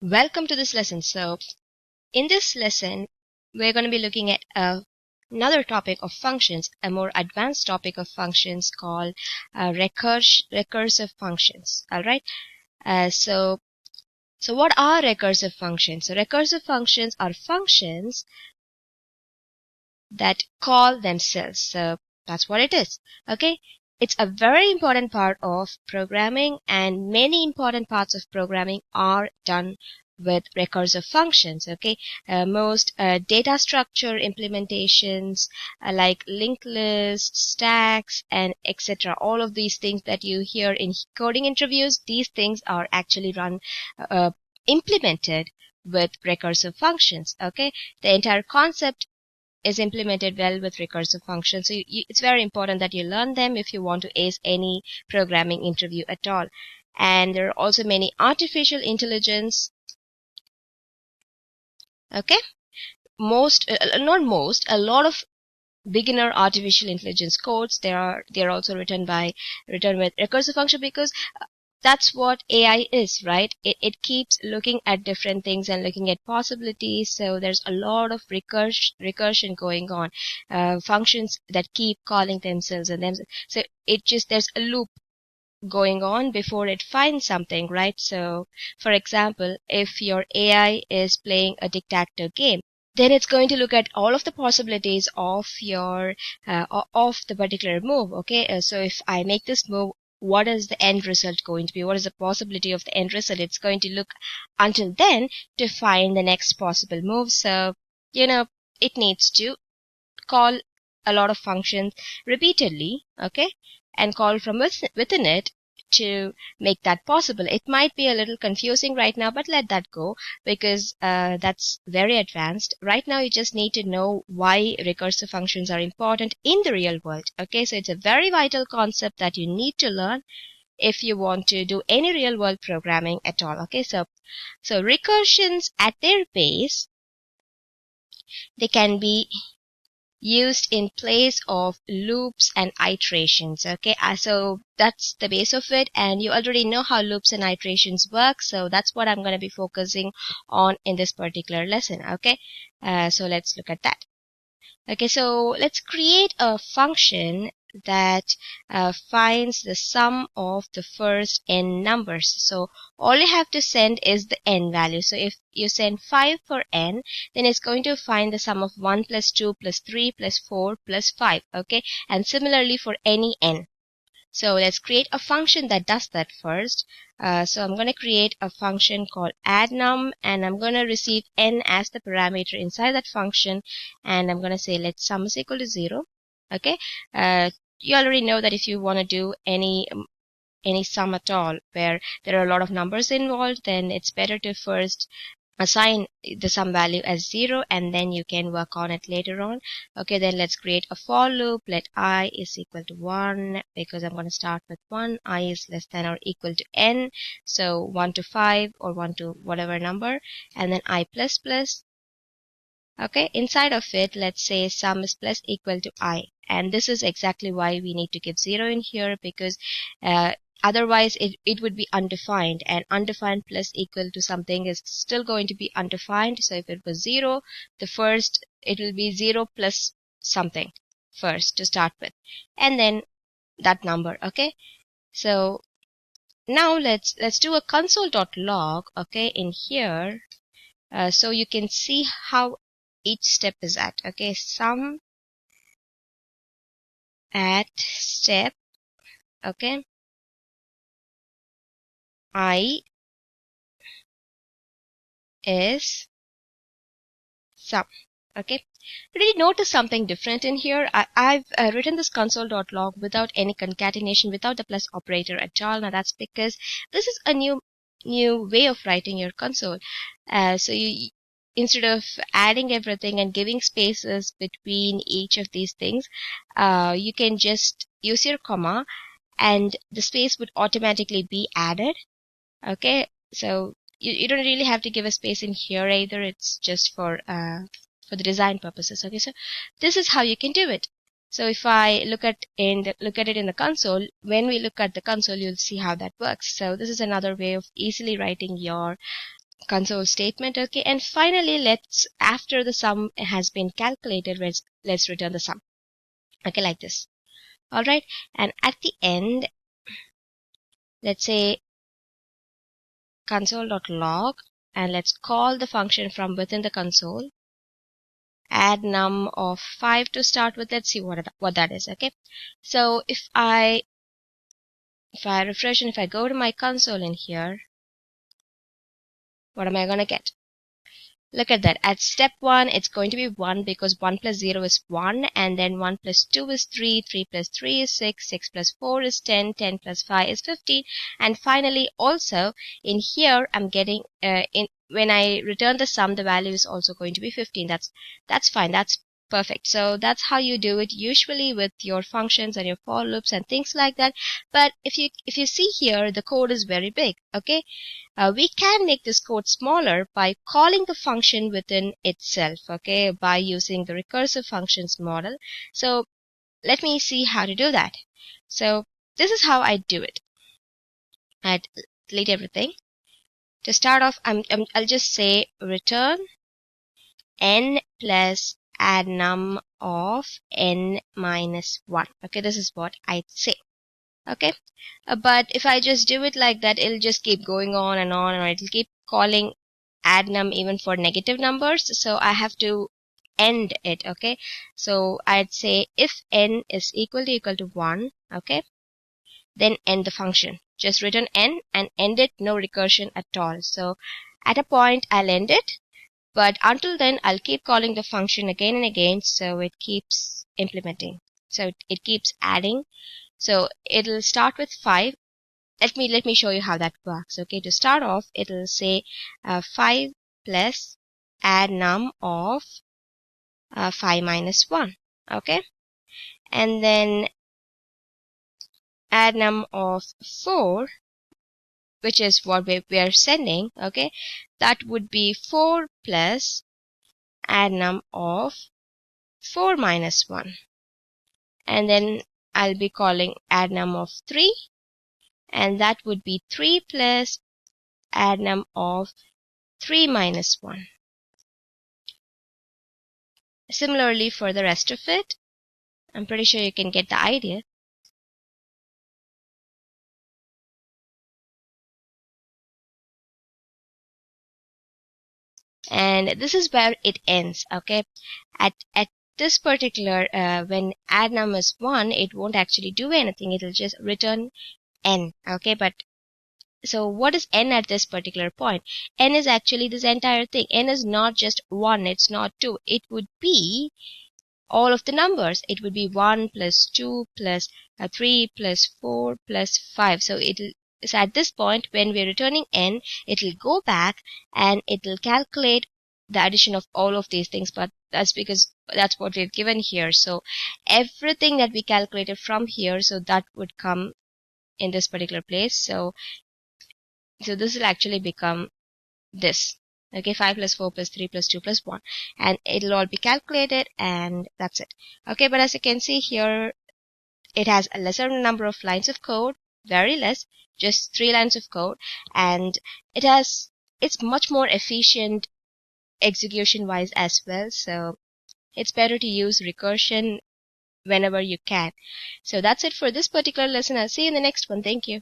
Welcome to this lesson. So, in this lesson, we're going to be looking at another topic of functions, a more advanced topic of functions called recursive functions. All right. So what are recursive functions? So, recursive functions are functions that call themselves. So, that's what it is. Okay. It's a very important part of programming, and many important parts of programming are done with recursive functions. Okay, most data structure implementations like linked lists, stacks, and etc. All of these things that you hear in coding interviews, these things are actually implemented with recursive functions. Okay, the entire concept is implemented well with recursive functions. So it's very important that you learn them if you want to ace any programming interview at all. And there are also many artificial intelligence. Okay, a lot of beginner artificial intelligence codes. They're also written with recursive function because that's what AI is, right? It keeps looking at different things and looking at possibilities. So there's a lot of recursion going on, functions that keep calling themselves and them. So there's a loop going on before it finds something, right? So, for example, if your AI is playing a tic-tac-toe game, then it's going to look at all of the possibilities of of the particular move. Okay, so if I make this move, what is the end result going to be? What is the possibility of the end result? It's going to look until then to find the next possible move. So, it needs to call a lot of functions repeatedly, okay, and call from within it to make that possible. It might be a little confusing right now, but let that go because that's very advanced. Right now, you just need to know why recursive functions are important in the real world. Okay, so it's a very vital concept that you need to learn if you want to do any real world programming at all. Okay, so recursions at their base, they can be used in place of loops and iterations. Okay, so that's the base of it, and you already know how loops and iterations work, so that's what I'm going to be focusing on in this particular lesson. Okay, so let's look at that. Okay, so let's create a function that finds the sum of the first n numbers. So all you have to send is the n value. So if you send 5 for n, then it's going to find the sum of 1 plus 2 plus 3 plus 4 plus 5. Okay, and similarly for any n. So let's create a function that does that first. So I'm going to create a function called addNum, and I'm going to receive n as the parameter inside that function, and I'm going to say let sum is equal to 0. Okay, you already know that if you want to do any sum at all where there are a lot of numbers involved, then it's better to first assign the sum value as 0 and then you can work on it later on. Okay, then let's create a for loop. Let I is equal to 1 because I'm going to start with 1. I is less than or equal to n, so 1 to 5 or 1 to whatever number, and then I plus plus. Okay, inside of it, let's say sum is plus equal to I, and this is exactly why we need to give 0 in here because otherwise it would be undefined, and undefined plus equal to something is still going to be undefined. So if it was 0, it will be 0 plus something first to start with, and then that number. Okay, so now let's do a console.log, okay, in here, so you can see how each step is at. Okay, sum at step, okay, I is sum. Okay, did you notice something different in here? I've written this console.log without any concatenation, without the plus operator at all. Now that's because this is a new way of writing your console. So you, instead of adding everything and giving spaces between each of these things, you can just use your comma and the space would automatically be added. Okay, so you don't really have to give a space in here either. It's just for the design purposes. Okay, so this is how you can do it. So if I look at it in the console, when we look at the console, you'll see how that works. So this is another way of easily writing your console statement. Okay, and finally, after the sum has been calculated, let's return the sum. Okay, like this. All right, and at the end, let's say console.log, and let's call the function from within the console. Add num of 5 to start with. Let's see what that is. Okay, so if I refresh and if I go to my console in here, what am I gonna get? Look at that. At step 1, it's going to be 1 because 1 plus 0 is 1, and then 1 plus 2 is 3, 3 plus 3 is 6, 6 plus 4 is 10, 10 plus 5 is 15, and finally also in here I'm getting when I return the sum, the value is also going to be 15. That's fine. That's perfect. So that's how you do it usually with your functions and your for loops and things like that. But if you see here, the code is very big. Okay. We can make this code smaller by calling the function within itself, okay, by using the recursive functions model. So let me see how to do that. So this is how I do it. I delete everything. To start off, I'll just say return n plus add num of n minus 1. Okay, this is what I'd say. Okay, but if I just do it like that, it'll just keep going on, and it'll keep calling add num even for negative numbers. So I have to end it. Okay, so I'd say if n is equal to 1, okay, then end the function. Just return n and end it, no recursion at all. So at a point I'll end it, but until then I'll keep calling the function again and again, so it keeps implementing. So it keeps adding. So it'll start with 5. Let me show you how that works. Okay, to start off, it'll say 5 plus add num of 5 minus 1. Okay, and then add num of 4, which is what we are sending. Okay, that would be 4 plus add num of 4 minus 1, and then I'll be calling add num of 3, and that would be 3 plus add num of 3 minus 1. Similarly for the rest of it, I'm pretty sure you can get the idea. And this is where it ends. Okay, at this particular when add num is 1, it won't actually do anything. It'll just return n. Okay, but so what is n at this particular point? N is actually this entire thing. N is not just 1, it's not 2. It would be all of the numbers. It would be 1 plus 2 plus 3 plus 4 plus 5. So at this point, when we're returning n, it'll go back and it'll calculate the addition of all of these things, but that's because that's what we've given here. So everything that we calculated from here, so that would come in this particular place. So this will actually become this. Okay, 5 plus 4 plus 3 plus 2 plus 1, and it'll all be calculated, and that's it. Okay, but as you can see here, it has a lesser number of lines of code, very less, just 3 lines of code, and it's much more efficient execution wise as well. So it's better to use recursion whenever you can. So that's it for this particular lesson. I'll see you in the next one. Thank you.